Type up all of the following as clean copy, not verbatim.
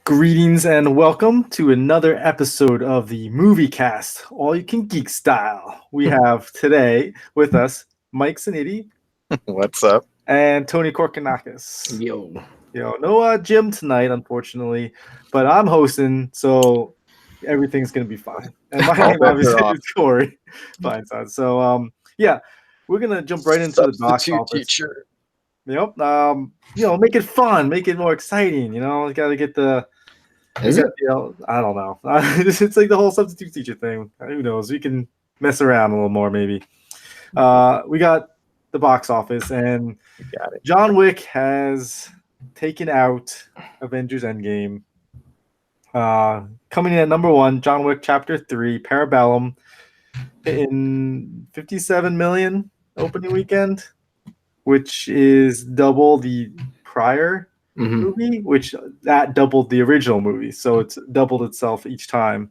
Greetings and welcome to another episode of the Moviecast, all you can geek style. We have today with us Mike Saniti What's up? and Tony Korkanakis. Yo. No Jim tonight, unfortunately, but I'm hosting, so everything's gonna be fine. And my All name bets are obviously off. is Corey Feinside. So yeah, we're gonna jump right into the box Substitute office. teacher. Yep. Make it fun, make it more exciting. Gotta get the. Is it? I don't know. It's like the whole substitute teacher thing. Who knows? We can mess around a little more, maybe. We got the box office, and Got it. John Wick has taken out Avengers Endgame. Coming in at number 1, John Wick Chapter 3, Parabellum, in 57 million opening weekend, which is double the prior movie, which that doubled the original movie, so it's doubled itself each time.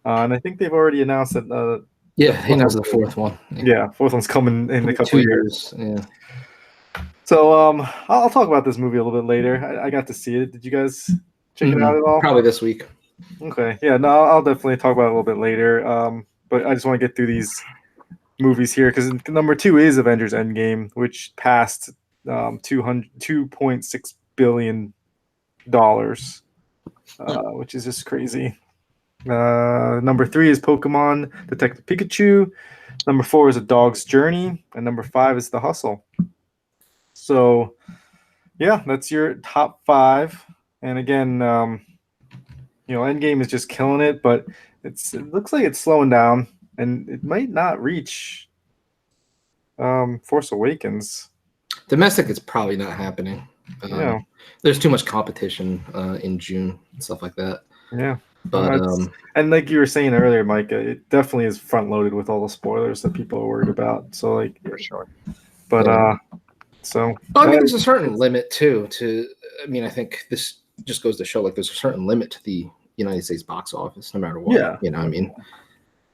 And I think they've already announced that. He announced the fourth one. Yeah, fourth one's coming in a couple 2 of years. Yeah. So I'll talk about this movie a little bit later. I got to see it. Did you guys check it out at all? Probably this week. Okay, yeah, no, I'll definitely talk about it a little bit later. But I just want to get through these movies here because number 2 is Avengers Endgame, which passed $2.6 billion, which is just crazy. Number 3 is Pokemon Detective Pikachu. Number 4 is A Dog's Journey, and number 5 is The Hustle. So, yeah, that's your top 5. And again, Endgame is just killing it, but it looks like it's slowing down, and it might not reach Force Awakens. Domestic is probably not happening. Yeah. There's too much competition in June and stuff like that. Yeah. But and like you were saying earlier, Mike, it definitely is front loaded with all the spoilers that people are worried about. So like For sure. But Yeah. There's a certain limit too. I think this just goes to show like there's a certain limit to the United States box office, no matter what. Yeah.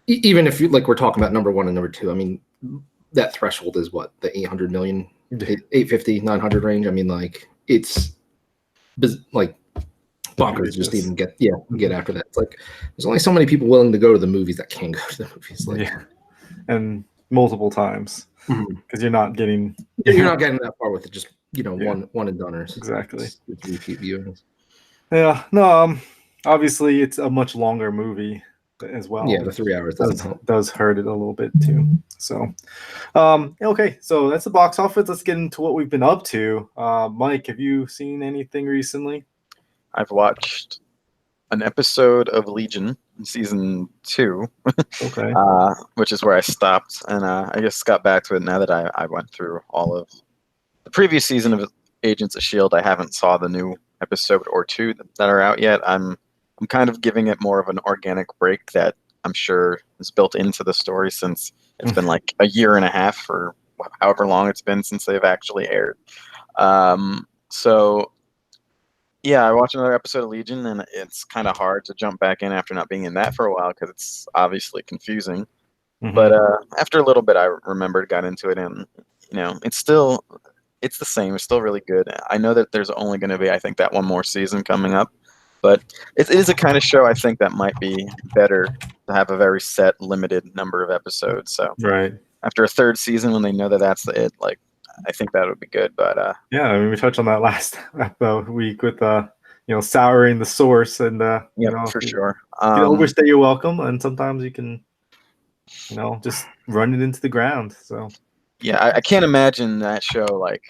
Even if we're talking about number 1 and number 2, that threshold is what, the 800 million, 850, 900 range. It's like bonkers just even get after that. It's like there's only so many people willing to go to the movies that can go to the movies. And multiple times because you're not getting that far with it. Just one and doneers. Exactly. It's repeat viewings. Yeah. No. Obviously, it's a much longer movie as well. Yeah, the 3 hours does hurt it a little bit too. So, okay. So that's the box office. Let's get into what we've been up to. Mike, have you seen anything recently? I've watched an episode of Legion in season 2, Okay. which is where I stopped, and I just got back to it now that I went through all of the previous season of Agents of S.H.I.E.L.D. I haven't saw the new episode or 2 that are out yet. I'm kind of giving it more of an organic break that I'm sure is built into the story since it's been like a year and a half or however long it's been since they've actually aired. So yeah, I watched another episode of Legion, and it's kind of hard to jump back in after not being in that for a while because it's obviously confusing. But after a little bit, I remembered, got into it, and it's the same. It's still really good. I know that there's only going to be, I think, that one more season coming up, but it is a kind of show I think that might be better to have a very set, limited number of episodes. So right after a 3rd season, when they know that that's it, like I think that would be good. But yeah, we touched on that last week with souring the source, and for sure. You can overstay your welcome, and sometimes you can just run it into the ground. So yeah, I can't imagine that show, like,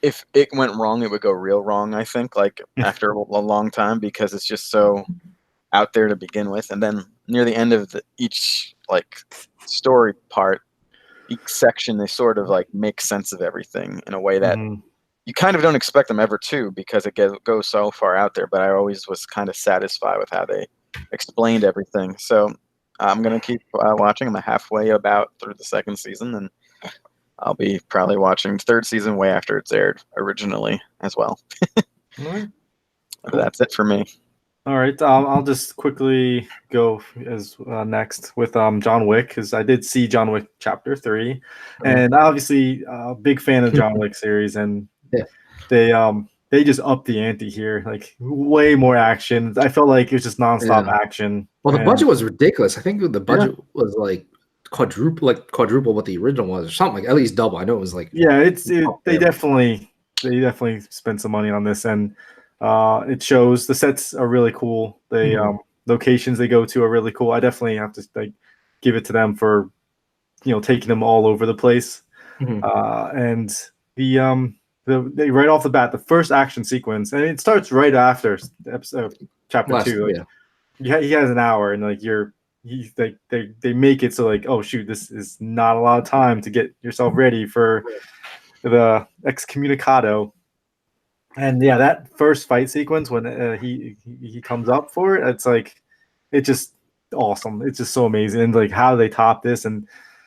if it went wrong, it would go real wrong, I think, like, after a long time, because it's just so out there to begin with. And then near the end of each, like, story part, each section, they sort of, like, make sense of everything in a way that you kind of don't expect them ever to, because it goes so far out there. But I always was kind of satisfied with how they explained everything. So I'm going to keep watching. I'm halfway about through the 2nd season, and I'll be probably watching the 3rd season way after it's aired originally as well. All right. Cool. That's it for me. All right. I'll just quickly go as next with John Wick, because I did see John Wick Chapter 3, and obviously a big fan of John Wick series, and they they just upped the ante here, like way more action. I felt like it was just nonstop action. Well, the budget was ridiculous. I think the budget was like quadruple what the original was, or something like at least double. I know it was like they definitely spent some money on this, and it shows. The sets are really cool. They locations they go to are really cool. I definitely have to like give it to them for taking them all over the place. And they right off the bat, the first action sequence, and it starts right after episode chapter 2. Like, he has an hour, and like they make it so like, oh shoot, this is not a lot of time to get yourself ready for the excommunicado. And yeah, that first fight sequence when he comes up for it, it's like, it's just awesome. It's just so amazing, and like how they top this, and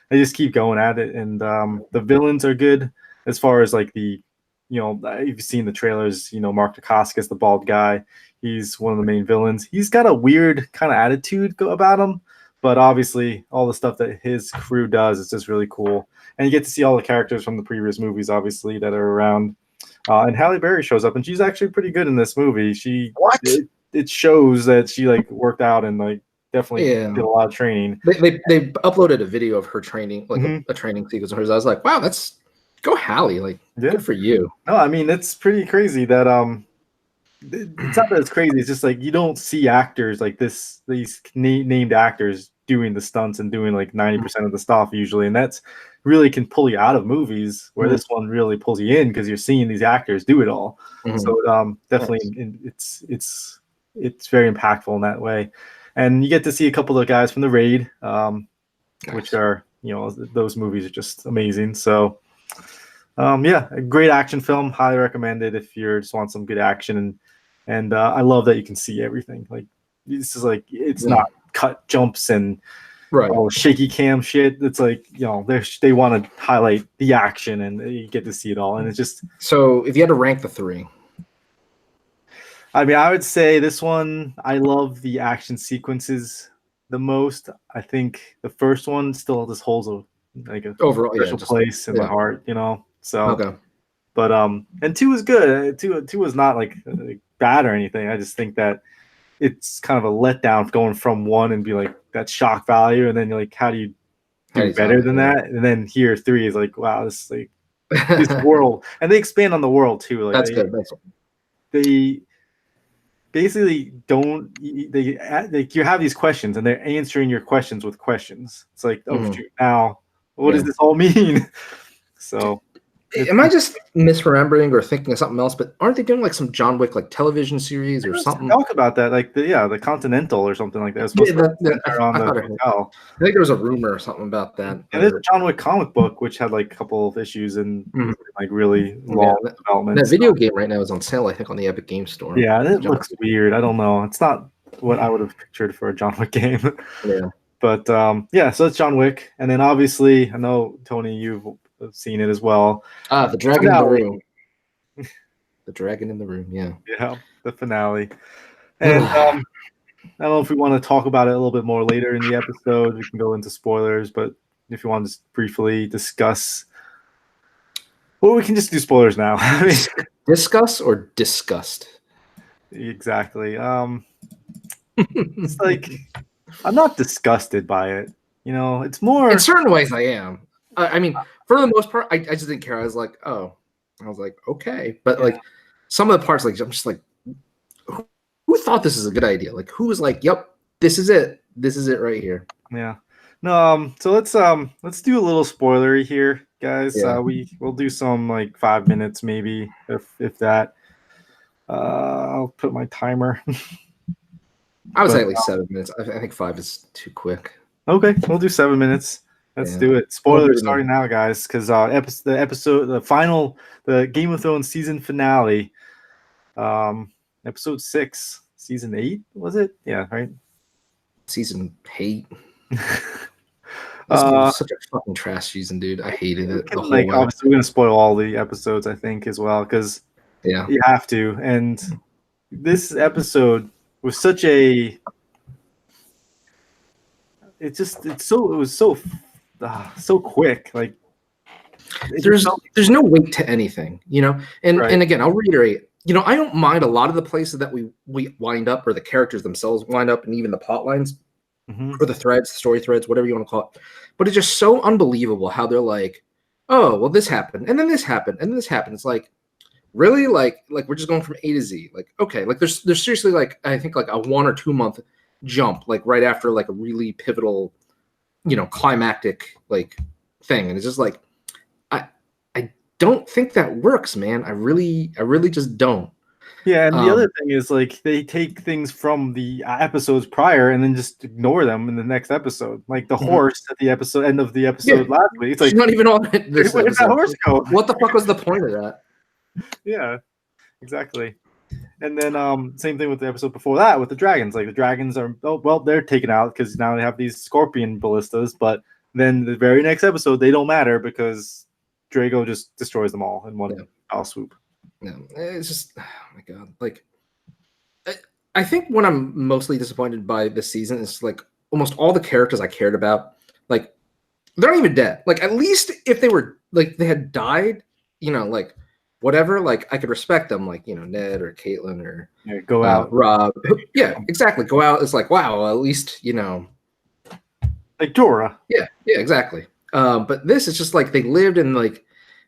they just keep going at it. And the villains are good as far as like the, if you've seen the trailers, Mark Dacascos, the bald guy, he's one of the main villains. He's got a weird kind of attitude about him, but obviously all the stuff that his crew does is just really cool. And you get to see all the characters from the previous movies, obviously, that are around. And Halle Berry shows up, and she's actually pretty good in this movie. It shows that she like worked out and like definitely did a lot of training. They uploaded a video of her training, like a training sequence of hers. I was like, wow, that's go Halle, like good for you. No, I mean it's pretty crazy that it's not that it's crazy. It's just like you don't see actors like these named actors doing the stunts and doing like 90% of the stuff usually, and that's really can pull you out of movies where this one really pulls you in because you're seeing these actors do it all. So definitely it's very impactful in that way. And you get to see a couple of guys from the Raid, which are, those movies are just amazing. So, a great action film. Highly recommended if you just want some good action. And I love that you can see everything. Like, this is like, it's not cut jumps and shaky cam shit. It's like, they want to highlight the action and you get to see it all. And it's just. So, if you had to rank the three. I mean, I would say this one, I love the action sequences the most. I think the first one still just holds a overall special place in my heart, So, but and 2 is good. Two was not like bad or anything. I just think that it's kind of a letdown going from 1 and be like that shock value, and then you're like, how do you do better than that? And then here 3 is like, wow, this is like this world, and they expand on the world too. Like that's good. They basically you have these questions and they're answering your questions with questions. It's like, oh shoot, now what does this all mean? So am I just misremembering or thinking of something else? But aren't they doing like some John Wick like television series or something? Talk about that, like the Continental or something like that. It's supposed I think there was a rumor or something about that. And there's a John Wick comic book which had like a couple of issues and like really long development. That video game right now is on sale, I think, on the Epic Game Store. Yeah, it looks weird. I don't know. It's not what I would have pictured for a John Wick game. Yeah. But so it's John Wick, and then obviously I know Tony, you've seen it as well. The Dragon in the Room. The Dragon in the Room, yeah. Yeah, the finale. And I don't know if we want to talk about it a little bit more later in the episode. We can go into spoilers, but if you want to just briefly discuss, well, we can just do spoilers now. I mean, discuss or disgust? Exactly. It's like I'm not disgusted by it. It's more in certain ways I am. I mean, for the most part, I just didn't care. I was like, okay. But like some of the parts, like I'm just like, who thought this is a good idea? Like who was like, yep, this is it. This is it right here. Yeah. No. So let's do a little spoilery here, guys. Yeah. We'll do some like 5 minutes maybe, if that. I'll put my timer. I would say at least 7 minutes. I think 5 is too quick. Okay, we'll do 7 minutes. Let's do it. Spoilers starting now, guys, because the Game of Thrones season finale, episode 6, season 8, was it? Yeah, right. Season 8. This was such a fucking trash season, dude. I hated it. Obviously, we're gonna spoil all the episodes, I think, as well, because you have to. And this episode was such a. It was so quick. Like there's no weight to anything, you know. And Right. and again, I'll reiterate, you know, I don't mind a lot of the places that we wind up, or the characters themselves wind up, and even the plot lines Mhm. or the threads, story threads, whatever you want to call it. But it's just so unbelievable how they're like, oh, well, this happened, and then this happened, and then this happened. It's like, really, like we're just going from A to Z. Like, okay, like there's seriously, like, I think like a 1 or 2 month jump, like right after like a really pivotal, you know, climactic like thing, and it's just like, I don't think that works, man. I really just don't. Yeah, and the other thing is, like, they take things from the episodes prior and then just ignore them in the next episode. Like the horse at the end of the episode last week. It's like, She's not even on this where did that episode. horse go? What the fuck was the point of that? Yeah, exactly. And then same thing with the episode before that with the dragons. Like the dragons are, oh well, they're taken out because now they have these scorpion ballistas. But then the very next episode, they don't matter because Drago just destroys them all in one foul swoop. No, it's just, oh my god. Like, I think what I'm mostly disappointed by this season is like almost all the characters I cared about, like, they're not even dead. Like, at least if they were, like, they had died, you know, like, whatever, like, I could respect them, like, you know, Ned or Caitlin or go out, Rob. Yeah, exactly. Go out. It's like, wow, at least, you know, like Jorah. Yeah, exactly. But this is just like they lived and like,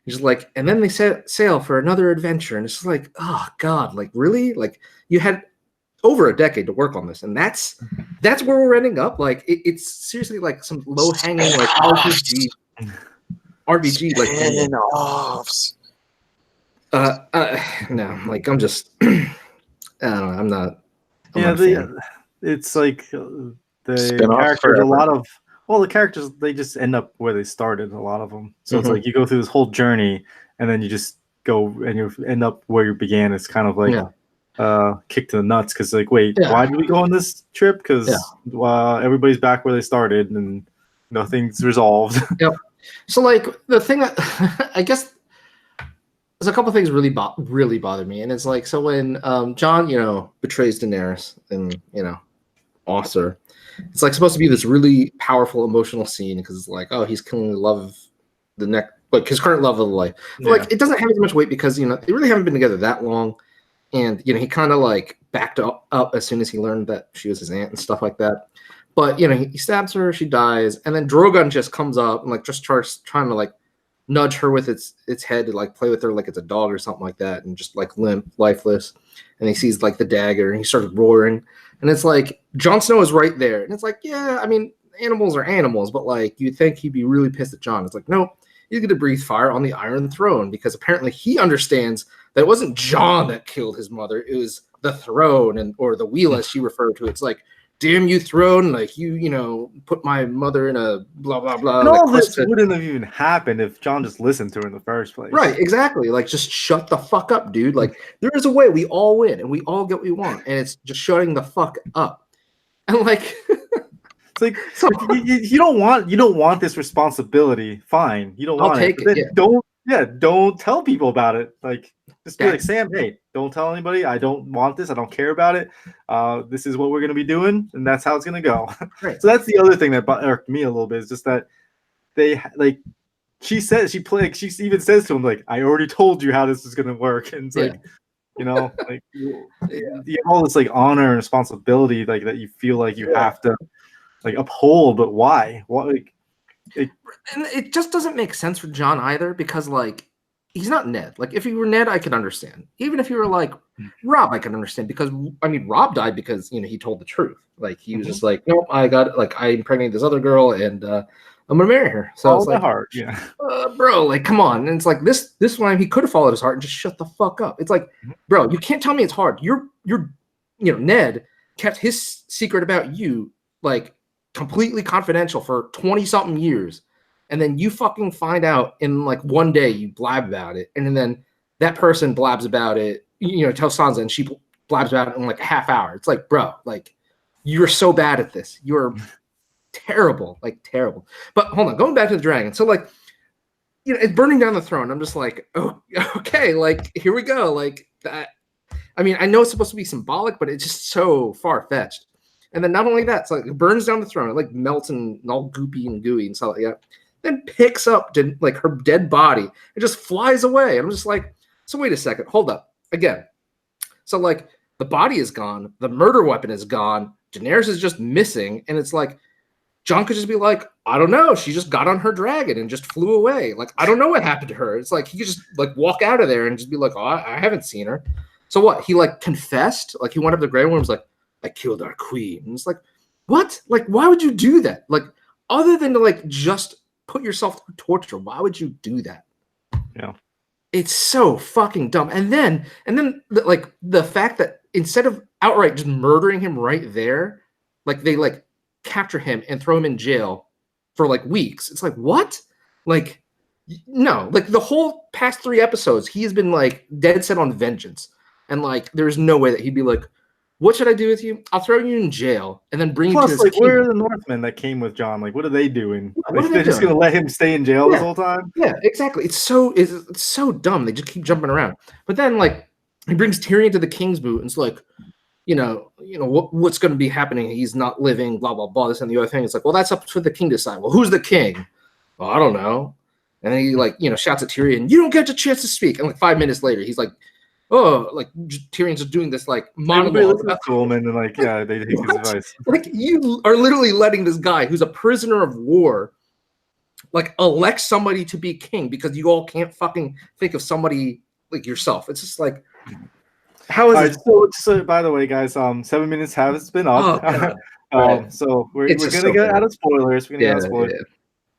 just like, and then they set sail for another adventure, and it's just like, oh god, like really, like you had over a decade to work on this, and that's where we're ending up. Like it's seriously like some low hanging like RPG like spin-offs. No, like I'm just, I don't know, I'm not. It's like the Spin-off characters. forever. A lot of the characters, they just end up where they started. A lot of them. So it's like you go through this whole journey, and then you just go and you end up where you began. It's kind of like kick to the nuts because like, wait, why did we go on this trip? Because everybody's back where they started and nothing's resolved. Yep. So like the thing that I guess there's a couple things really bother me, and it's like, so when Jon, you know, betrays Daenerys and, you know, Oster, it's like supposed to be this really powerful emotional scene because it's like, oh, he's killing the love of the like his current love of the life. But like it doesn't have as much weight because, you know, they really haven't been together that long, and you know, he kind of like backed up as soon as he learned that she was his aunt and stuff like that. But you know, he stabs her, she dies, and then Drogon just comes up and like just starts trying to like nudge her with its head to like play with her like it's a dog or something like that, and just like limp, lifeless. And he sees like the dagger and he starts roaring, and it's like Jon Snow is right there, and it's like, yeah, I mean, animals are animals, but like you'd think he'd be really pissed at Jon. It's like, no, he's gonna breathe fire on the Iron Throne because apparently he understands that it wasn't Jon that killed his mother, it was the throne, and or the wheel as she referred to it. It's like, damn you, throne, like you know, put my mother in a blah blah blah. And like, all this wouldn't have even happened if Jon just listened to her in the first place. Right, exactly. Like, just shut the fuck up, dude. Like, there is a way we all win and we all get what we want, and it's just shutting the fuck up. And like, it's like, so, you don't want this responsibility. Fine, you don't want it. Don't tell people about it. Like, just be like, Sam, hey, don't tell anybody. I don't want this. I don't care about it. This is what we're gonna be doing, and that's how it's gonna go. Right. So that's the other thing that irked me a little bit, is just that they like. She says she even says to him, like, I already told you how this is gonna work, and it's like, you know, like you have all this like honor and responsibility, like that you feel like you have to like uphold, but why? What? Like, and it just doesn't make sense for Jon either, because like he's not Ned. Like if you were Ned, I could understand. Even if you were like Rob, I could understand, because I mean, Rob died because, you know, he told the truth. Like he was just like, nope, I impregnated this other girl, and I'm gonna marry her. So it's like, hard, bro, like, come on. And it's like this one, he could have followed his heart and just shut the fuck up. It's like, bro, you can't tell me it's hard. You're, you know, Ned kept his secret about you like completely confidential for 20 something years, and then you fucking find out in like one day, you blab about it, and then that person blabs about it, you know, tells Sansa, and she blabs about it in like a half hour. It's like, bro, like, you're so bad at this. You're terrible, like terrible. But hold on, going back to the dragon. So like, you know, it's burning down the throne. I'm just like, oh, okay, like here we go. Like that. I mean, I know it's supposed to be symbolic, but it's just so far fetched. And then not only that, it's like it burns down the throne. It like melts and all goopy and gooey and stuff like that. then picks up like her dead body and just flies away. And I'm just like, so wait a second, hold up. Again, so like the body is gone, the murder weapon is gone, Daenerys is just missing, and it's like Jon could just be like, I don't know, she just got on her dragon and just flew away. Like, I don't know what happened to her. It's like he could just like walk out of there and just be like, oh, I haven't seen her. So what? He like confessed, like he went up to Grey Worm, was like, I killed our queen. And it's like, what? Like, why would you do that? Like, other than to like just put yourself through torture, why would you do that? Yeah. It's so fucking dumb. And then like the fact that instead of outright just murdering him right there, like they like capture him and throw him in jail for like weeks. It's like, what? Like, no, like the whole past 3 episodes, he has been like dead set on vengeance. And like, there's no way that he'd be like, what should I do with you? I'll throw you in jail and then bring you to his like, kingdom. where are the Northmen that came with Jon? Like, what are they doing? Yeah, like, they're just going to let him stay in jail this whole time? Yeah, exactly. It's so dumb. They just keep jumping around. But then, like, he brings Tyrion to the King's Boot, and it's like, what's going to be happening? He's not living, blah, blah, blah, this and the other thing. It's like, well, that's up to the king to decide. Well, who's the king? Well, I don't know. And then he, like, shouts at Tyrion, you don't get a chance to speak. And, like, 5 minutes later, he's like, oh, like, Tyrion's just doing this, like, monologue. And, like, yeah, they take his advice. Like, you are literally letting this guy who's a prisoner of war, like, elect somebody to be king because you all can't fucking think of somebody like yourself. It's just like, how is it? So, by the way, guys, 7 minutes has been up. So we're gonna get out of spoilers. We're gonna get out of spoilers.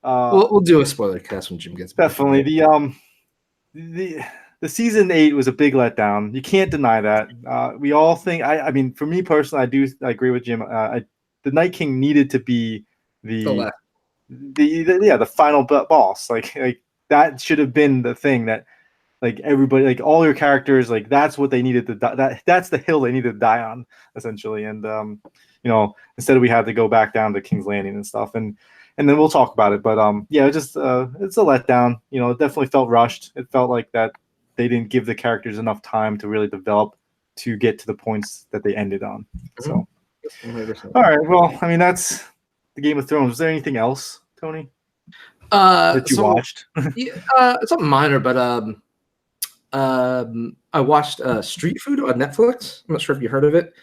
Yeah. We'll do a spoiler cast when Jim gets back. Definitely. The season 8 was a big letdown. You can't deny that. We all think. I mean, for me personally, I agree with Jim. The Night King needed to be the final boss. Like that should have been the thing that, like, everybody, like all your characters, like that's what they needed to die. That's the hill they needed to die on, essentially. And instead we had to go back down to King's Landing and stuff. And then we'll talk about it. But it's a letdown. It definitely felt rushed. It felt like that they didn't give the characters enough time to really develop to get to the points that they ended on. So, 100%. All right. Well, I mean, that's the Game of Thrones. Was there anything else, Tony, that you watched? It's something minor, but I watched Street Food on Netflix. I'm not sure if you heard of it.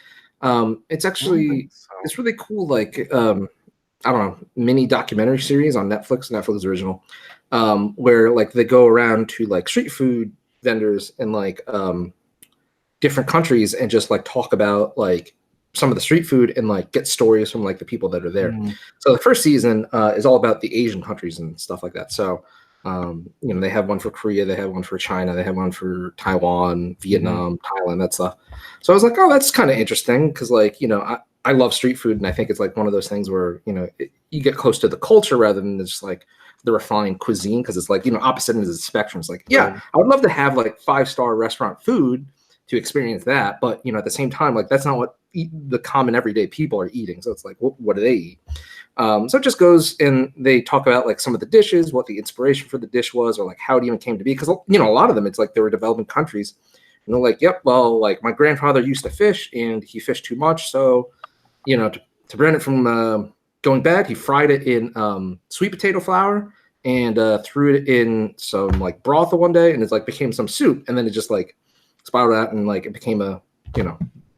It's actually it's really cool. Like I don't know, mini documentary series on Netflix original, where like they go around to like street food vendors in like different countries and just like talk about like some of the street food and like get stories from like the people that are there. So the first season is all about the Asian countries and stuff like that. So they have one for Korea, they have one for China, they have one for Taiwan, Vietnam, Thailand, that stuff. So I was like, oh, that's kind of interesting because like, I love street food, and I think it's like one of those things where, you get close to the culture rather than just like the refined cuisine, because it's like, opposite ends of the spectrum. It's like, yeah, I would love to have like 5-star restaurant food to experience that, but at the same time, like that's not what the common everyday people are eating. So it's like, what do they eat? So it just goes and they talk about like some of the dishes, what the inspiration for the dish was, or like how it even came to be. Because a lot of them, it's like they were developing countries, and they're like, yep, well, like my grandfather used to fish and he fished too much, so to prevent it from going bad, he fried it in sweet potato flour and threw it in some like broth one day, and it's like became some soup, and then it just like spiraled out and like it became a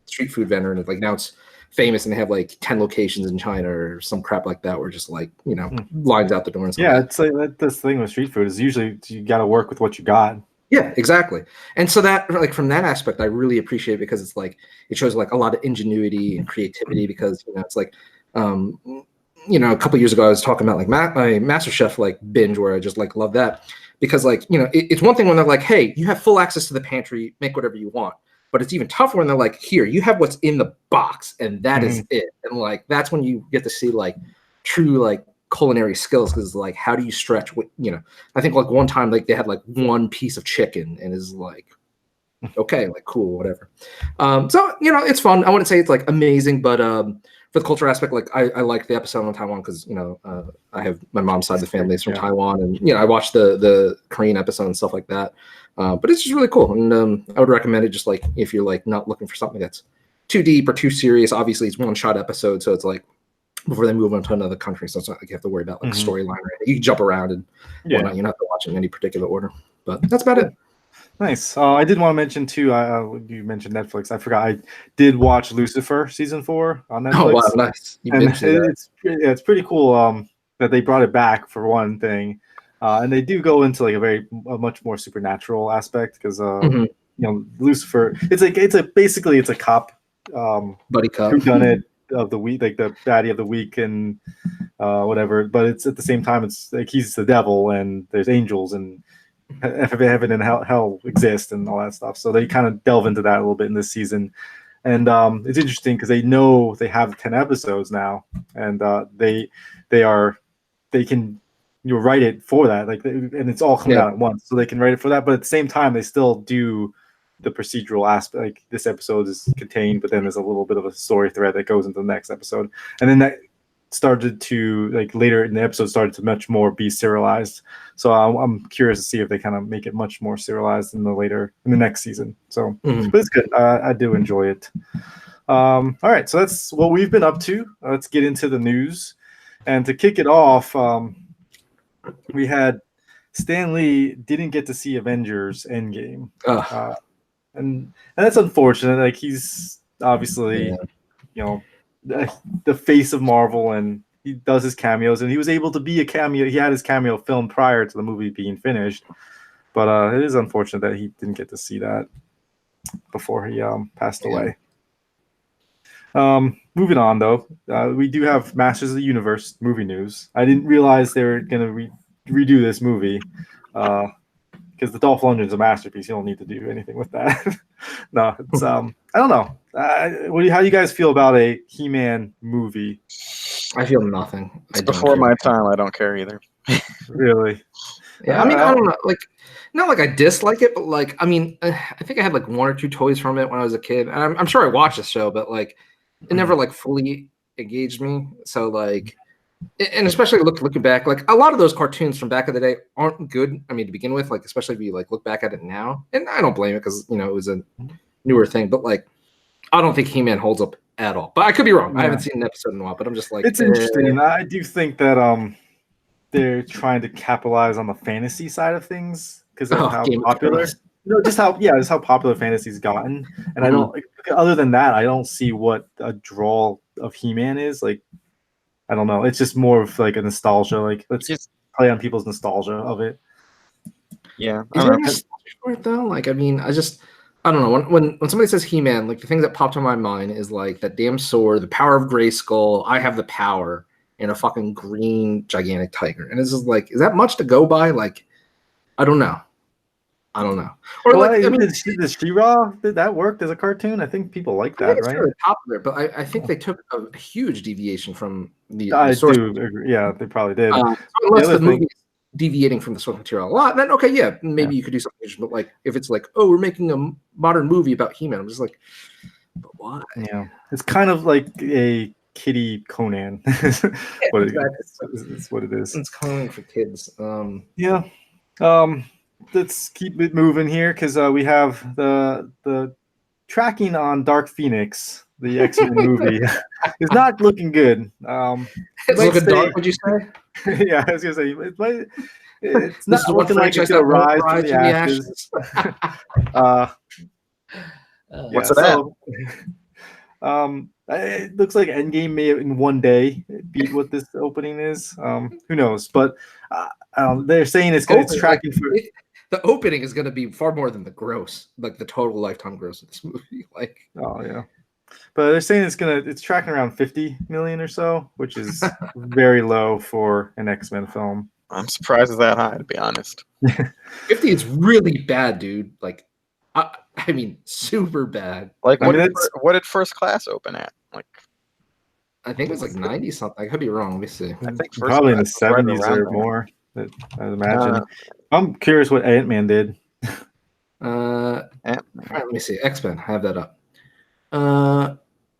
street food vendor, and like now it's famous, and they have like 10 locations in China or some crap like that, where just like lines out the door and stuff. Yeah, it's like this thing with street food is usually you got to work with what you got. Yeah, exactly. And so that, like, from that aspect, I really appreciate it, because it's like it shows like a lot of ingenuity and creativity, because it's like a couple years ago I was talking about like my MasterChef like binge, where I just like love that, because like it's one thing when they're like, hey, you have full access to the pantry, make whatever you want. But it's even tougher when they're like, here, you have what's in the box, and that is it. And like that's when you get to see like true like culinary skills, because like how do you stretch what I think like one time like they had like one piece of chicken, and is like, okay, like cool, whatever. So it's fun. I wouldn't say it's like amazing, but for the culture aspect, like I like the episode on Taiwan, because I have my mom's side of the family is from Taiwan, and I watched the Korean episode and stuff like that. But it's just really cool, and I would recommend it, just like if you're like not looking for something that's too deep or too serious. Obviously, it's one-shot episode, so it's like before they move on to another country. So it's not like you have to worry about like Mhm. storyline or anything. You can jump around and whatnot. You don't have to watch it in any particular order. But that's about it. Nice. I did want to mention too. You mentioned Netflix. I forgot. I did watch Lucifer season 4 on Netflix. Oh wow, nice. You And binged that. it's pretty cool. That they brought it back for one thing, and they do go into like a much more supernatural aspect because Mhm. Lucifer. It's basically a cop Buddy cop. whodunit of the week, like the baddie of the week and whatever. But it's at the same time it's like he's the devil and there's angels and heaven and hell exist and all that stuff. So they kind of delve into that a little bit in this season. And it's interesting because they know they have 10 episodes now, and they can write it for that, like, and it's all coming out at once, so they can write it for that. But at the same time, they still do the procedural aspect. Like this episode is contained, but then there's a little bit of a story thread that goes into the next episode, and then that started to like later in the episode started to much more be serialized. So I'm curious to see if they kind of make it much more serialized in the next season. So, but it's good. I do enjoy it. All right, so that's what we've been up to. Let's get into the news, and to kick it off, we had Stan Lee didn't get to see Avengers Endgame, and that's unfortunate. Like he's obviously, the face of Marvel, and he does his cameos, and he was able to be a cameo. He had his cameo filmed prior to the movie being finished, but it is unfortunate that he didn't get to see that before he passed away. Moving on though, we do have Masters of the Universe movie news. I didn't realize they were gonna redo this movie because the Dolph Lundgren's a masterpiece. You don't need to do anything with that. No, it's I don't know. How do you guys feel about a He-Man movie? I feel nothing. It's before my time. I don't care either. Really? Yeah, I mean, I don't know. Like, not like I dislike it, but like, I mean, I think I had like one or two toys from it when I was a kid, and I'm sure I watched the show, but like, it never like fully engaged me. So like, and especially looking back, like a lot of those cartoons from back in the day aren't good. I mean, to begin with, like especially if you like look back at it now, and I don't blame it because it was a newer thing, but like, I don't think He-Man holds up at all. But I could be wrong. I haven't seen an episode in a while, but I'm just like, it's interesting. I do think that they're trying to capitalize on the fantasy side of things because of how popular. Just how popular fantasy's gotten, and I don't. Other than that, I don't see what a draw of He-Man is. Like, I don't know. It's just more of like a nostalgia. Like, let's just play on people's nostalgia of it. Yeah, is there nostalgia for it though? Like, I mean, I don't know. When somebody says He-Man, like the thing that popped in my mind is like that damn sword, the power of Grayskull. I have the power, and a fucking green gigantic tiger, and it's just like, is that much to go by? Like, I don't know. Or well, like, I mean, the She-Ra, did that work as a cartoon? I think people like that, right? It's really popular, but I think they took a huge deviation from the source. I do agree. Yeah, they probably did. Unless the movie is deviating from the source material a lot, then okay, yeah, maybe you could do something. But like, if it's like, oh, we're making a modern movie about He-Man, I'm just like, but why? Yeah, it's kind of like a kiddie Conan. It's what it is. It's Conan for kids. Yeah. Let's keep it moving here because we have the tracking on Dark Phoenix, the X-Men movie, is not looking good. It's looking dark, would you say? Yeah, I was gonna say it's not looking like it's gonna rise from the ashes. What's that? It looks like Endgame may in one day beat what this opening is. Who knows? But they're saying it's tracking for. The opening is going to be far more than the gross, like the total lifetime gross of this movie. Like, oh yeah, but they're saying it's tracking around 50 million or so, which is very low for an X-Men film. I'm surprised it's that high, to be honest. 50 is really bad, dude. Like, I mean, super bad. Like, what did First Class open at? Like, I think it was like 90 something. I could be wrong. Let me see. I think probably in the 70s or more. I imagine. I'm curious what Ant-Man did. Let me see. X-Men. I have that up.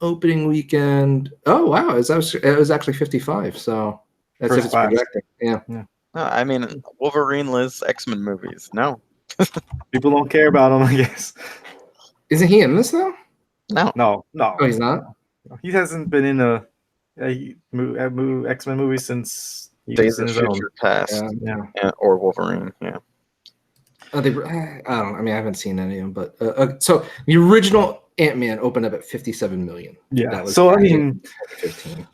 Opening weekend. Oh wow, it was actually 55. So that's if it's projecting. Yeah. No, I mean, Wolverine lives X-Men movies. No. People don't care about him, I guess. Isn't he in this though? No. Oh, he's not. He hasn't been in X-Men movie since he Days was in of his own. Future Past, Yeah. or Wolverine. Yeah. I don't. I mean, I haven't seen any of them, but so the original Ant-Man opened up at 57 million. Yeah. That was So I back in mean, 2015.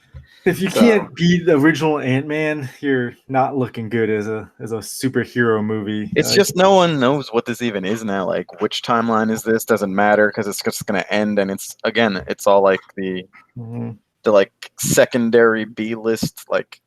if you can't beat the original Ant-Man, you're not looking good as a superhero movie. It's just no one knows what this even is now. Like, which timeline is this? Doesn't matter because it's just gonna end, and it's all like the like secondary B-list like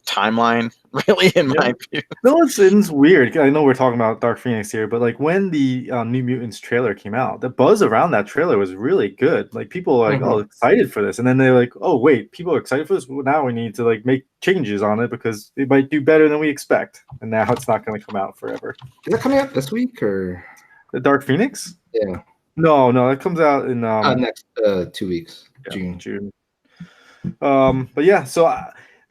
timeline. Really, in my view. No, it's weird. I know we're talking about Dark Phoenix here, but like when the New Mutants trailer came out, the buzz around that trailer was really good. Like people were like, "Oh, excited for this," and then they're like, "Oh, wait, people are excited for this. Well, now we need to like make changes on it because it might do better than we expect." And now it's not going to come out forever. Is that coming out this week or the Dark Phoenix? Yeah. No, it comes out in next 2 weeks, June. But yeah, so.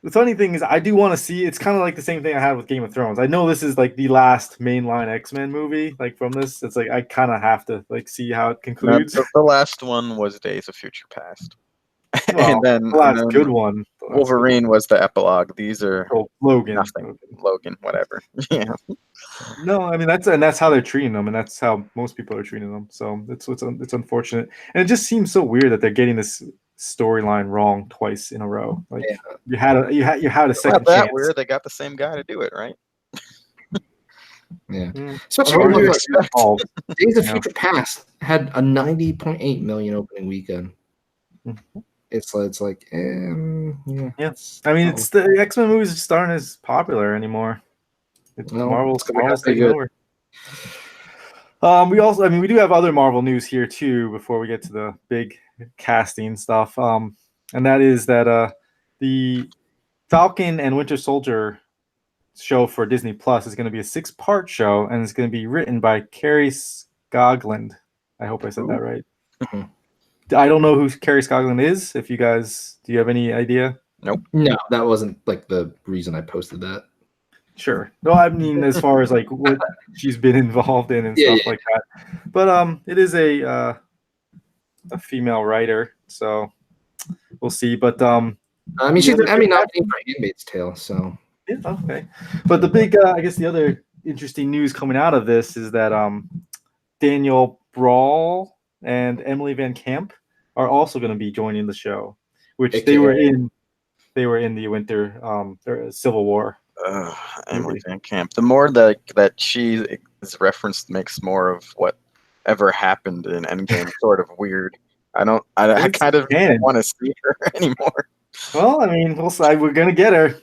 The funny thing is, I do want to see. It's kind of like the same thing I had with Game of Thrones. I know this is like the last mainline X-Men movie. Like from this, it's like I kind of have to like see how it concludes. The last one was Days of Future Past, well, and then the last good one. Wolverine was the epilogue. These are Logan. Nothing. Logan, whatever. Yeah. No, I mean that's how they're treating them, and that's how most people are treating them. So it's unfortunate, and it just seems so weird that they're getting this storyline wrong twice in a row. Like you had a second Not that chance. weird. They got the same guy to do it, right? Yeah. Especially when Days of Future Past had a 90.8 million opening weekend. It's like yeah. I mean, it's the X-Men movies just aren't as popular anymore. Marvel's taking over. We do have other Marvel news here too before we get to the big casting stuff. And that is that the Falcon and Winter Soldier show for Disney Plus is going to be a 6-part show, and it's going to be written by Carrie Scogland. I hope I said that right. I don't know who Carrie Scogland is. If you guys, do you have any idea? Nope. No, that wasn't like the reason I posted that. Sure. No, I mean as far as like what she's been involved in and stuff like that. But it is a female writer, so we'll see. But I mean, she's nominating for Handmaid's Tale, so yeah, okay. But the big, I guess, the other interesting news coming out of this is that Daniel Brawl and Emily Van Camp are also going to be joining the show, which they were in the Winter Civil War. Emily Van Camp. The more that she is referenced makes more of whatever happened in Endgame sort of weird. I kind of don't want to see her anymore. Well, I mean, we're gonna get her.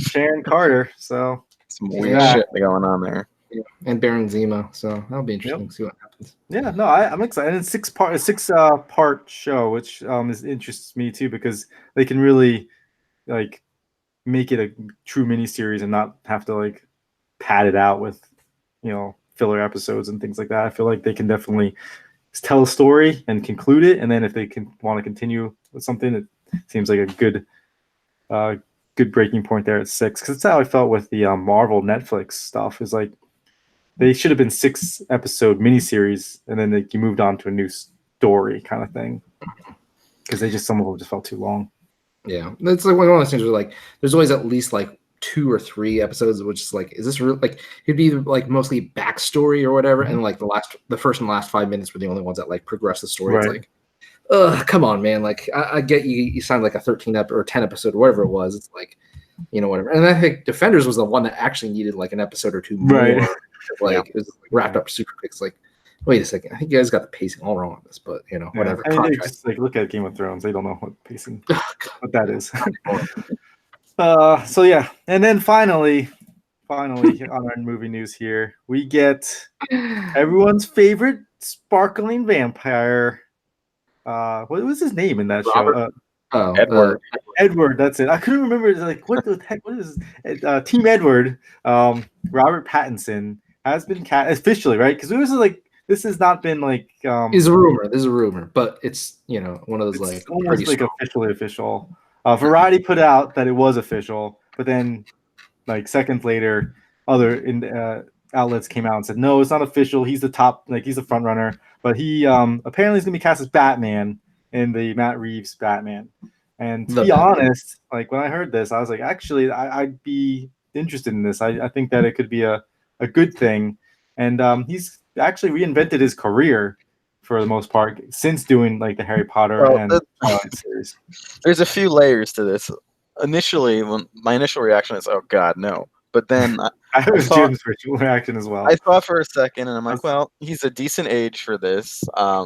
Sharon Carter. So some weird shit going on there. Yeah. And Baron Zemo. So that'll be interesting to see what happens. Yeah, no, I'm excited. It's a 6-part show, which interests me too, because they can really like make it a true miniseries and not have to like pad it out with filler episodes and things like that. I feel like they can definitely tell a story and conclude it, and then if they want to continue with something, it seems like a good breaking point there at 6, because that's how I felt with the Marvel Netflix stuff. Is like they should have been 6-episode miniseries, and then you moved on to a new story kind of thing, because some of them just felt too long. Yeah, it's like one of those things where like there's always at least like 2 or 3 episodes, which is like, is this real? Like it'd be like mostly backstory or whatever, and like the first and last 5 minutes were the only ones that like progress the story. Right. It's like, come on, man! Like I get you signed like a 13 or 10 episode or whatever it was. It's like, whatever. And I think Defenders was the one that actually needed like an episode or 2 more. Right. Like it was wrapped up super quick. It's like, wait a second, I think you guys got the pacing all wrong on this, but whatever. I mean, just like look at Game of Thrones; they don't know what pacing, what that is. So yeah, and then finally on our movie news here, we get everyone's favorite sparkling vampire. What was his name in that show? Edward. Edward, that's it. I couldn't remember. It's like what the heck? What is Team Edward? Robert Pattinson has been officially, right? Because this has not been like. It's a rumor. There's a rumor, but it's one of those like almost like officially official. Variety put out that it was official, but then like seconds later, other outlets came out and said no, it's not official. He's the top, like he's the front runner, but he apparently is gonna be cast as Batman in the Matt Reeves Batman. And to The be Batman. honest, like when I heard this, I was like, actually, I'd be interested in this. I think that it could be a good thing. And he's actually reinvented his career for the most part since doing like the Harry Potter Well, and Twilight series. There's a few layers to this. Initially, when my initial reaction is, "Oh God, no!" But then I was thought- Jim's reaction as well. I thought for a second, and I'm like, "Well, he's a decent age for this."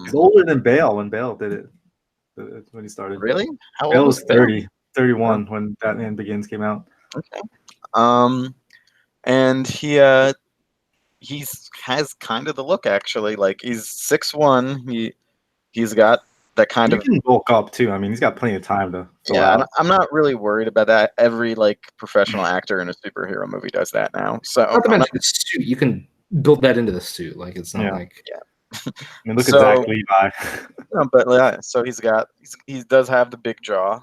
He's older than Bale when Bale did it. When he started. Really? How old Bale was was Bale? 30, 31 when Batman Begins came out. Okay. And he's has kind of the look actually. Like he's 6'1". He's got that kind You of can bulk up too. I mean, he's got plenty of time to fill yeah. out. I'm not really worried about that. Every like professional actor in a superhero movie does that now. So Not to I'm mention the suit. You can build that into the suit. Like it's not Yeah. like I mean, look So- at Zach Levi. no, but yeah, so he does have the big jaw.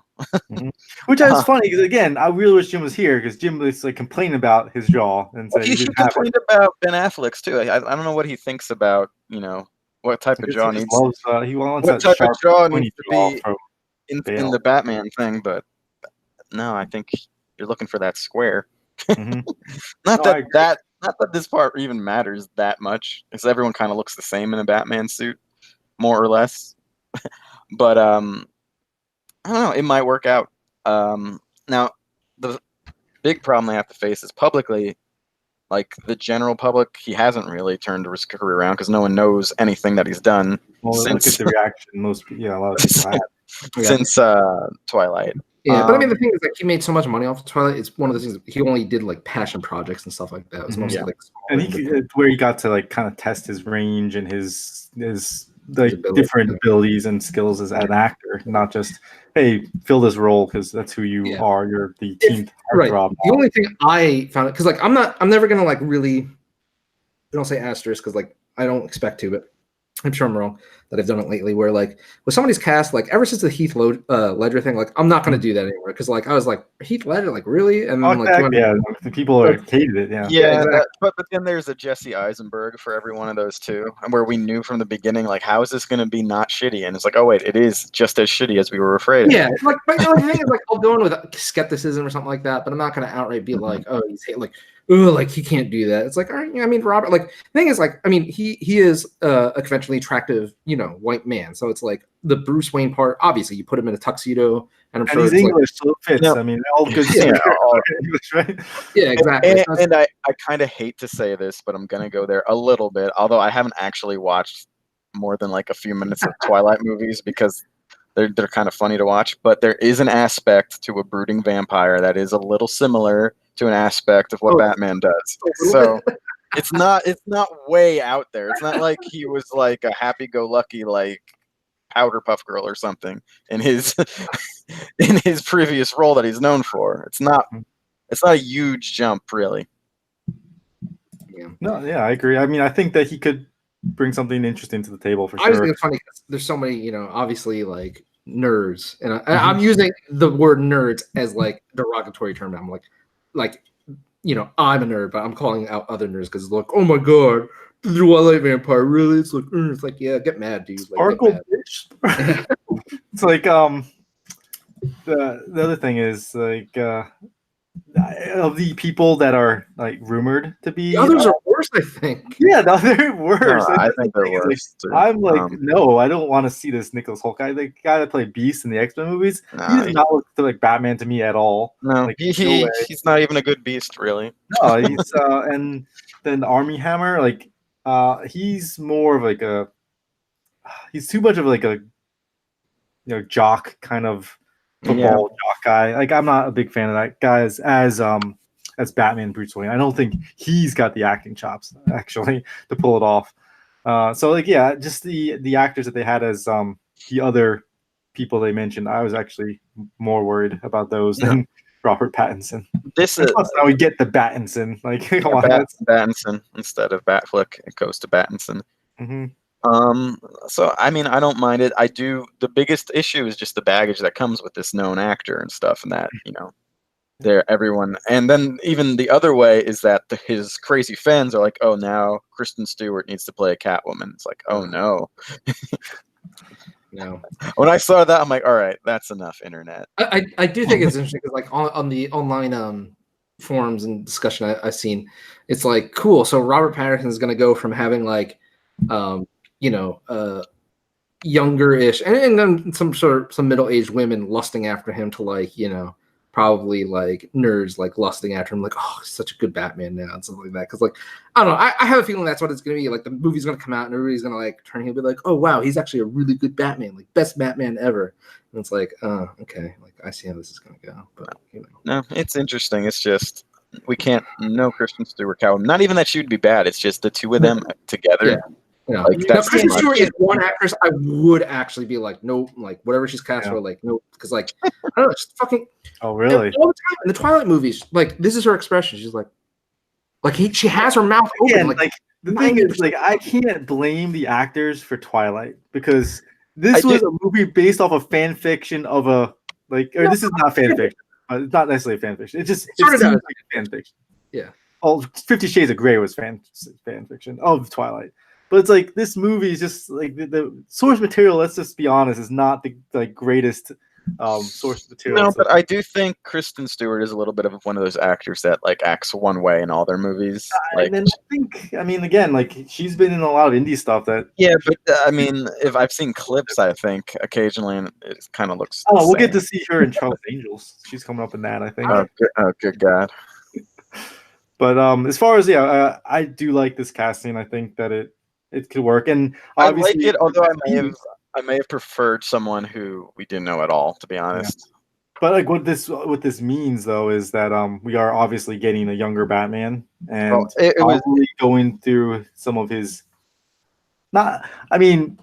Which is funny because again, I really wish Jim was here because Jim was like complaining about his jaw and said He he didn't have it. complained about Ben Affleck's too. I don't know what he thinks about what type of Because jaw he just needs loves, he wants what that type sharp, of jaw pointy needs to jaw be from in Bale. the Batman thing, but no, I think you're looking for that square. Mhm. Not No, I that agree. not that this part even matters that much, because everyone kind of looks the same in a Batman suit, more or less. But I don't know. It might work out. Now, the big problem they have to face is publicly, like the general public, he hasn't really turned his career around because no one knows anything that he's done Well, look since at the reaction a lot of people had. since Twilight. yeah. But I mean, the thing is, like, he made so much money off of Twilight. It's one of the things he only did like passion projects and stuff like that. It was mostly Yeah. like, And smaller it's where he got to like kind of test his range and his like ability. different abilities and skills as an actor, not just hey, fill this role because that's who you Yeah. are. You're the If- team right. heartthrob. The only thing I found, because like I'm never gonna like really, I don't say asterisk because like I don't expect to, but I'm sure I'm wrong that I've done it lately. Where like with somebody's cast, like ever since the Heath Ledger thing, like I'm not gonna do that anymore because like I was like Heath Ledger, like really, and then, Fuck like that, yeah, the people are hated it. Yeah, Yeah, exactly. but then there's a Jesse Eisenberg for every one of those too, and where we knew from the beginning, like, how is this going to be not shitty? And it's like, oh wait, it is just as shitty as we were afraid. Yeah, like, but the thing is, like, I'll go in with skepticism or something like that, but I'm not going to outright be like, oh, he's like, oh, like he can't do that. It's like, all right, I mean, Robert, like, the thing is, like, I mean, he is a conventionally attractive, white man, so it's like the Bruce Wayne part. Obviously, you put him in a tuxedo, and I'm and sure he's it's English, so it fits. Yeah. I mean, all good Yeah, superheroes are English, right? like, yeah, exactly. So And I kind of hate to say this, but I'm going to go there a little bit, although I haven't actually watched more than like a few minutes of Twilight movies because they're kind of funny to watch. But there is an aspect to a brooding vampire that is a little similar to an aspect of what Oh. Batman does. So it's not way out there. It's not like he was like a happy-go-lucky like Powder Puff Girl or something in his in his previous role that he's known for. It's not a huge jump, really. yeah. No, yeah, I agree. I mean, I think that he could bring something interesting to the table for I just sure. think it's funny because there's so many, obviously like nerds, and I'm using the word nerds as like derogatory term. Now. I'm like, I'm a nerd, but I'm calling out other nerds because it's like, oh my god, the Twilight Vampire, really? It's like, yeah, get mad, dude. Like, Sparkle, get bitch. It's like the other thing is like of the people that are like rumored to be The others are worse, I think. yeah, no, they're worse. No, I That's the think they're thing, is, like, worse. Too. I'm like, no, I don't want to see this Nicholas Hoult guy. The guy that played Beast in the X-Men movies, he does not look like Batman to me at all. no, Like, he's not even a good beast, really. no, he's and then the Army Hammer, like he's more of like he's too much of like a jock kind of football jock guy. Like I'm not a big fan of that guy as Batman Bruce Wayne. I don't think he's got the acting chops actually to pull it off. So like yeah, just the actors that they had as the other people they mentioned, I was actually more worried about those than Robert Pattinson. This And plus, now we get the Battinson. Like come on, Battinson instead of Batflick. It goes to Battinson. Mm-hmm. So I mean, I don't mind it. I do. The biggest issue is just the baggage that comes with this known actor and stuff, and that everyone. And then even the other way is that his crazy fans are like, oh, now Kristen Stewart needs to play a Catwoman. It's like, oh no. No. When I saw that, I'm like, all right, that's enough internet. I do think it's interesting because like on the online forums and discussion I've seen, it's like cool. So Robert Pattinson is going to go from having like, younger-ish and then some middle-aged women lusting after him to like probably like nerds like lusting after him like, oh, he's such a good Batman now and something like that. Because like I don't know, I have a feeling that's what it's gonna be. Like the movie's gonna come out and everybody's gonna like turn here and be like, oh wow, he's actually a really good Batman, like best Batman ever. And it's like, oh, okay, like I see how this is gonna go. But No, it's interesting. It's just we can't know Kristen Stewart Catwoman. Not even that she would be bad. It's just the two of them together. Yeah. Like now, that's Kristen too Stewart much. is one actress I would actually be like, nope, like whatever she's cast for, like nope, because like I don't know, she's fucking. Oh really? All the time in the Twilight movies, like this is her expression. She's like she has her mouth open. Again, like the thing is, like I can't blame the actors for Twilight because this was a movie based off of fan fiction of a this is not fan fiction. It's not necessarily fan fiction. It seems like fan fiction. Yeah. Oh, 50 Shades of Grey was fan fiction of Twilight. But it's like this movie is just like the source material. Let's just be honest, is not the greatest source material. No, but I do think Kristen Stewart is a little bit of one of those actors that like acts one way in all their movies. Like, and then I mean, again, like she's been in a lot of indie stuff that. Yeah, but I mean, if I've seen clips, I think occasionally, and it kind of looks. Oh, we'll get to see her in Charlie's Angels. She's coming up in that, I think. Oh, good God. But as far as I do like this casting. I think that it could work, and obviously, I like it. Although I may have preferred someone who we didn't know at all, to be honest. Yeah. But like what this means though is that we are obviously getting a younger Batman, and it was going through some of his. Not, I mean,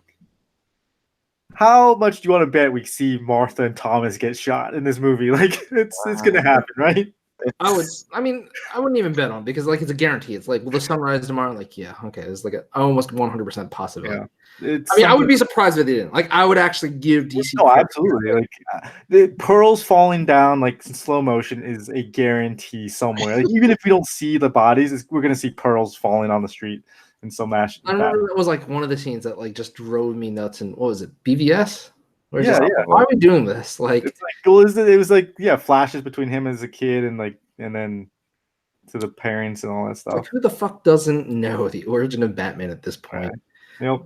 how much do you want to bet we see Martha and Thomas get shot in this movie? Like it's gonna happen, right? I wouldn't even bet on it because like it's a guarantee. It's like, will the sun rise tomorrow? Like, yeah, okay. It's like almost 100% possibility. Yeah. I would be surprised if they didn't. Like, I would actually give DC. Oh, absolutely. Like the pearls falling down like in slow motion is a guarantee somewhere. Like, even if we don't see the bodies, we're gonna see pearls falling on the street in some action. I remember that was like one of the scenes that like just drove me nuts. And what was it? BVS. Why are we doing this? Like, it's like, well, it was like flashes between him as a kid and then to the parents and all that stuff. Like, who the fuck doesn't know the origin of Batman at this point? Yep.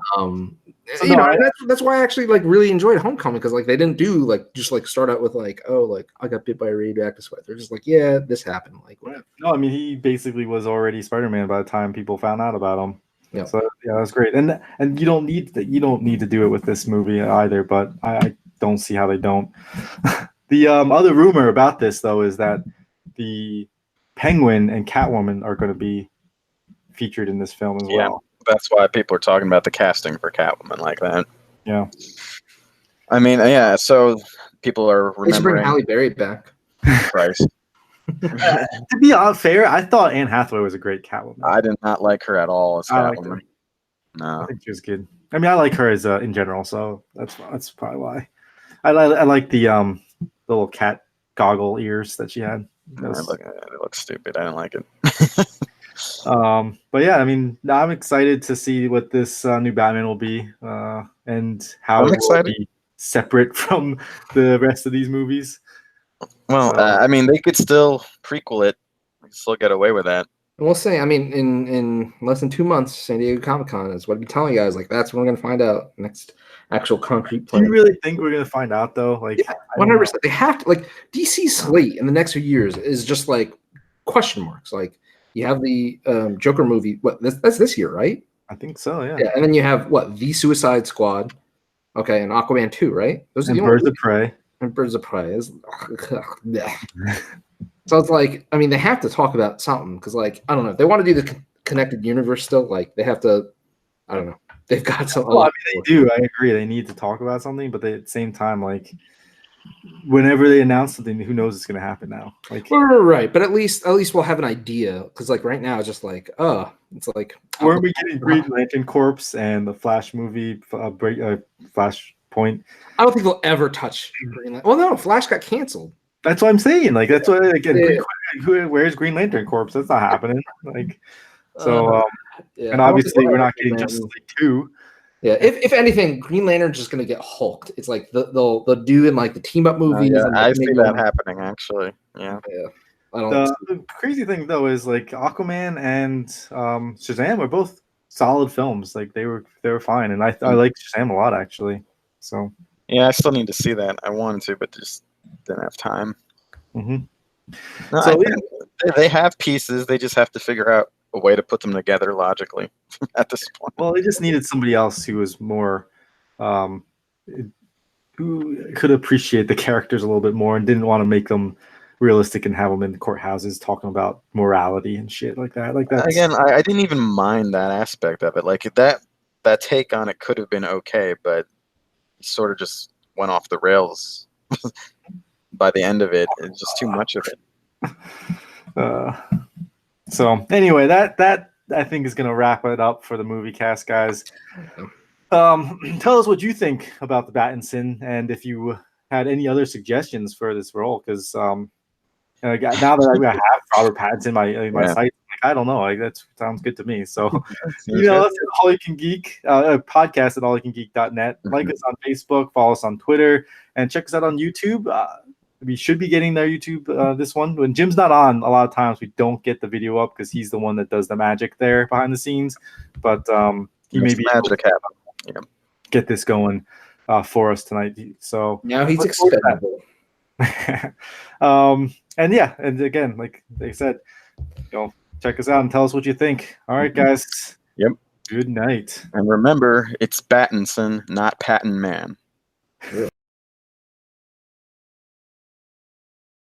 That's why I actually like really enjoyed Homecoming because like they didn't do like just like start out with like, oh, like I got bit by a radioactive spider. They're just like, yeah, this happened. Like, whatever. No, I mean he basically was already Spider-Man by the time people found out about him. Yeah. So yeah, that's great. And you don't need to do it with this movie either, but I don't see how they don't. The other rumor about this though is that the Penguin and Catwoman are going to be featured in this film as well. That's why people are talking about the casting for Catwoman like that. Yeah. I mean, yeah, so people are remembering. They should bring Halle Berry back. Christ. To be fair, I thought Anne Hathaway was a great Catwoman. I did not like her at all as Catwoman. No, I think she was good. I mean, I like her as in general, so that's probably why. I like the little cat goggle ears that she had. It looks stupid. I don't like it. But yeah, I mean, I'm excited to see what this new Batman will be, and how it will be separate from the rest of these movies. Well, I mean, they could still prequel it. They could still get away with that. And we'll say, I mean, in less than 2 months, San Diego Comic-Con is what I'd be telling you guys. Like, that's when we're going to find out next actual concrete plan. Do you really think we're going to find out, though? Like, yeah, 100%. They have to, like, DC slate in the next few years is just, like, question marks. Like, you have the Joker movie. That's this year, right? I think so, yeah. Yeah, and then you have, The Suicide Squad. Okay, and Aquaman 2, right? Those and Birds of Prey. And Birds of Prey. So it's like, I mean, they have to talk about something because, like, I don't know. If they want to do the connected universe still, like, they have to, I don't know. They've got some. Well, I mean, they do. I agree. They need to talk about something, but at the same time, like, whenever they announce something, who knows what's going to happen now? Like, right. But at least we'll have an idea because, like, right now, it's just like, it's like. Weren't we getting Green Lantern Corps and the Flash movie, Flashpoint? I don't think they'll ever touch Green Lantern. Well, no, Flash got canceled. That's what I'm saying. Like, that's what. Again, where's Green Lantern Corps? That's not happening. Like, so. And obviously, we're not getting Justice League 2. Yeah, if anything, Green Lantern's just gonna get hulked. It's like they'll do in like the team up movies. Yeah, and I like, see maybe that one- happening actually. Yeah. Yeah, I don't. The crazy thing though is like Aquaman and Shazam were both solid films. Like they were fine, and I like Shazam a lot actually. So Yeah, I still need to see that. I wanted to, but just didn't have time. mhm. No, So, I think they have pieces. They just have to figure out a way to put them together logically at this point. well, they just needed somebody else who was more, um, who could appreciate the characters a little bit more and didn't want to make them realistic and have them in the courthouses talking about morality and shit like that. Like that's Again, I didn't even mind that aspect of it. Like that take on it could have been okay, but it sort of just went off the rails by the end of it. It's just too much of it. So anyway, that I think is gonna wrap it up for the movie cast, guys. Tell us what you think about the Battinson, and if you had any other suggestions for this role, because now that I have Robert Pattinson in my Yeah. sight, like, I don't know, like that sounds good to me. So Seems email good. us at All You Can Geek, podcast at allyoucangeek.net. Like us on Facebook, follow us on Twitter, and check us out on YouTube. We should be getting their YouTube this one. When Jim's not on, a lot of times we don't get the video up because he's the one that does the magic there behind the scenes. But he may Makes be magic happen. get this going for us tonight. So Now he's look forward to expendable. that. And yeah, and again, like they said, check us out and tell us what you think. All right, guys. Yep. Good night. And remember, it's Battinson, not Patton Man.